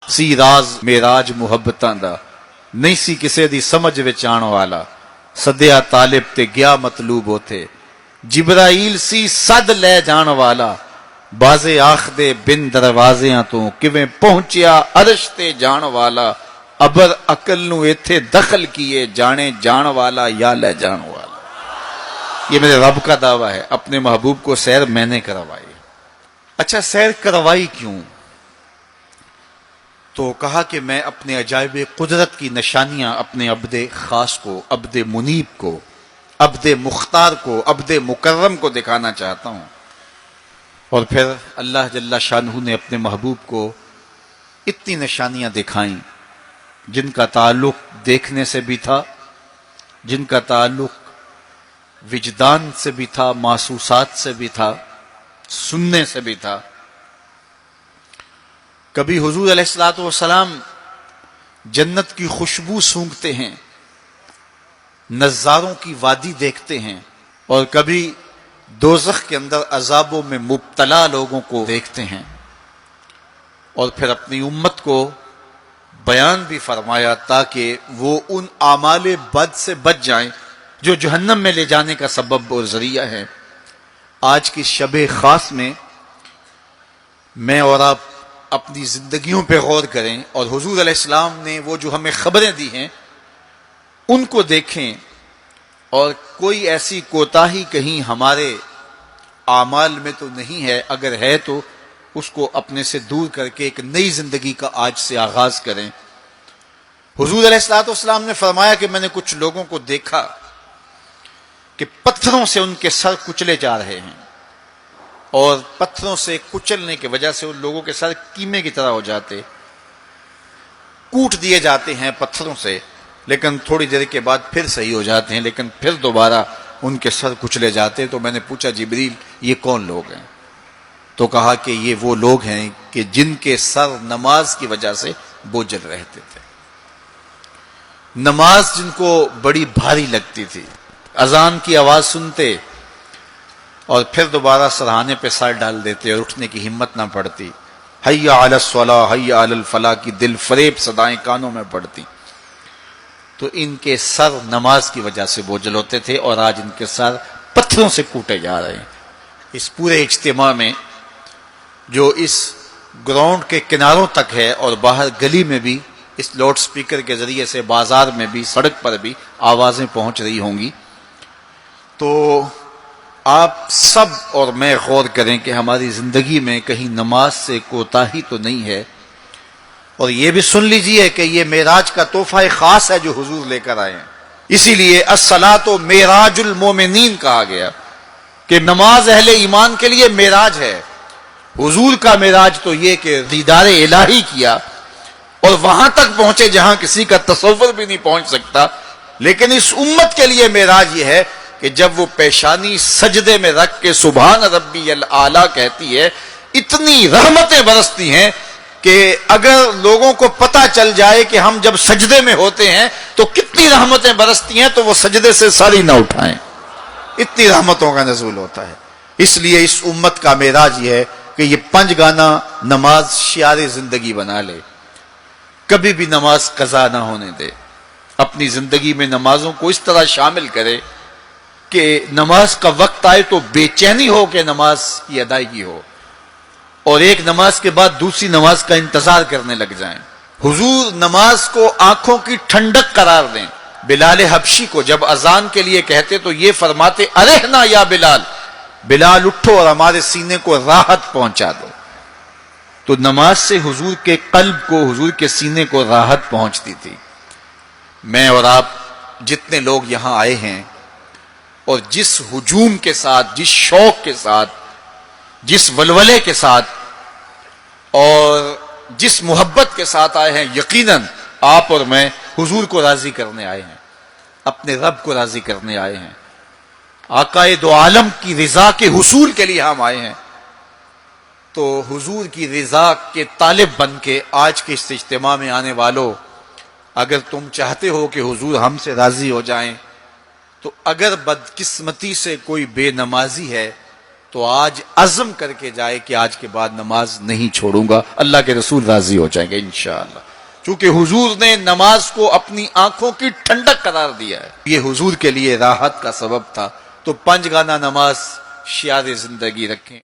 سی راز میراج ਮੁਹੱਬਤਾਂ ਦਾ ਨਹੀਂ ਸੀ ਕਿਸੇ ਦੀ ਸਮਝ ਵਿੱਚ ਆਉਣ ਵਾਲਾ ਸੱਦਿਆ ਤਾਲਿਬ ਤੇ ਗਿਆ ਮਤਲੂਬ ਉਥੇ ਜਿਬਰਾਈਲ ਸੀ ਸੱਦ ਲੈ ਜਾਣ ਵਾਲਾ ਬਾਜ਼ੇ ਆਖਦੇ ਬਿਨ ਦਰਵਾਜ਼ਿਆਂ ਤੋਂ ਕਿਵੇਂ ਪਹੁੰਚਿਆ ਅਰਸ਼ ਤੇ ਜਾਣ ਵਾਲਾ ਅਬਰ ਅਕਲ ਨੂੰ ਇੱਥੇ ਦਖਲ ਕੀਏ ਜਾਣੇ ਜਾਣ वाला या ले जान वाला। ये मेरे रब का दावा है, अपने महबूब को सैर मैंने करवाई। अच्छा सैर करवाई क्यों? तो कहा कि मैं अपने अजायब कुदरत की निशानियां अपने अब्दे खास को, अब्दे मुनीब को, अब्दे मुख्तार को, अब्दे मुकर्रम को दिखाना चाहता हूं। और फिर अल्लाह जल्ला शानहू ने अपने महबूब को इतनी निशानियां दिखाई जिनका ताल्लुक देखने से भी था, जिनका ताल्लुक विजदान से भी था, महसूसात से भी था, सुनने से भी था। कभी हुजूर अलैहिस्सलातु वस्सलाम जन्नत की खुशबू सूंघते हैं, नज़ारों की वादी देखते हैं, और कभी दोज़ख के अंदर अजाबों में मुब्तला लोगों को देखते हैं। और फिर अपनी उम्मत को बयान भी फरमाया ताकि वो उन आमाले बद से बच जाएं जो जहन्नम में ले जाने का सबब और जरिया है। आज की शबे खास में मैं और आप अपनी जिंदगियों पे गौर करें और हुजूर अलैहिस्सलाम ने वो जो हमें खबरें दी हैं उनको देखें, और कोई ऐसी कोताही कहीं हमारे आमाल में तो नहीं है, अगर है तो उसको अपने से दूर करके एक नई जिंदगी का आज से आगाज करें। हुजूर अलैहिस्सलातु वस्सलाम ने फरमाया कि मैंने कुछ लोगों को देखा कि पत्थरों से उनके सर कुचले जा रहे हैं, और पत्थरों से कुचलने की वजह से उन लोगों के सर कीमे की तरह हो जाते, कूट दिए जाते हैं पत्थरों से, लेकिन थोड़ी देर के बाद फिर सही हो जाते हैं, लेकिन फिर दोबारा उनके सर कुचले जाते। तो मैंने पूछा जिब्रील ये कौन लोग हैं? तो कहा कि ये वो लोग हैं कि जिनके सर नमाज की वजह से बोझल रहते थे, नमाज जिनको बड़ी भारी लगती थी, अजान की आवाज सुनते और फिर दोबारा सरहाने पे सर डाल देते और उठने की हिम्मत ना पड़ती। हय्या अला स्वलाह हय्या अलल फलाह की दिल फरेब सदाएं कानों में पड़ती। तो इनके सर नमाज की वजह से बोझल होते थे, और आज इनके सर पत्थरों से कूटे जा रहे हैं। इस पूरे इज्तिमा में जो इस ग्राउंड के किनारों तक है और बाहर गली में भी इस लाउड स्पीकर के जरिए से बाजार में भी, सड़क पर भी आवाजें पहुंच रही होंगी। तो आप सब और मैं गौर करें कि हमारी जिंदगी में कहीं नमाज से कोताही तो नहीं है। और ये भी सुन लीजिए कि ये मेराज का तोहफा खास है जो हुजूर लेकर आए हैं। इसीलिए अस्सलातो मेराजुल मोमिनीन कहा गया कि नमाज अहले ईमान के लिए मेराज है। हुजूर का मेराज तो ये कि दीदार इलाही किया और वहां तक पहुंचे जहां किसी का तसव्वुर भी नहीं पहुंच सकता। लेकिन इस उम्मत के लिए मेराज ये है कि जब वो पेशानी सजदे में रख के सुभान रब्बी अल आला कहती है, इतनी रहमतें बरसती हैं कि अगर लोगों को पता चल जाए कि हम जब सजदे में होते हैं तो कितनी रहमतें बरसती हैं, तो वो सजदे से सर ही ना उठाएं, इतनी रहमतों का नज़ूल होता है। इसलिए इस उम्मत का मेराज ये है कि ये 5 गाना नमाज शियारे जिंदगी बना ले, कभी भी नमाज कज़ा ना होने दे, अपनी जिंदगी में नमाजों को इस तरह शामिल करे कि नमाज का वक्त आए तो बेचैनी हो कि नमाज की अदायगी हो, और एक नमाज के बाद दूसरी नमाज का इंतजार करने लग जाएं। हुजूर नमाज को आंखों की ठंडक करार दें। बिलाल हबशी को जब अजान के लिए कहते तो ये फरमाते, अरेहना या बिलाल, बिलाल उठो और हमारे सीने को राहत पहुंचा दो। तो नमाज से हुजूर के कल्ब को, हुजूर के सीने को राहत पहुंचती थी। मैं और आप जितने लोग यहां आए हैं और जिस हुजूम के साथ, जिस शौक के साथ, जिस वलवले के साथ और जिस मोहब्बत के साथ आए हैं, यकीनन आप और मैं हुजूर को राजी करने आए हैं, अपने रब को राजी करने आए हैं, आकाए दो आलम की रिजा के हुसूल के लिए हम आए हैं। तो हुजूर की रिजा के तालिब बन के आज के इस इज्तिमा में आने वालों, अगर तुम चाहते हो कि हुजूर हमसे राजी हो जाएं, तो अगर बदकिस्मती से कोई बेनमाजी है تو آج عزم کر کے جائے کہ آج کے بعد نماز نہیں چھوڑوں گا، اللہ کے رسول راضی ہو جائیں گے انشاءاللہ، چونکہ حضور نے نماز کو اپنی آنکھوں کی ٹھنڈک قرار دیا ہے، یہ حضور کے لیے راحت کا سبب تھا۔ تو 5 گانا نماز شعار زندگی رکھیں۔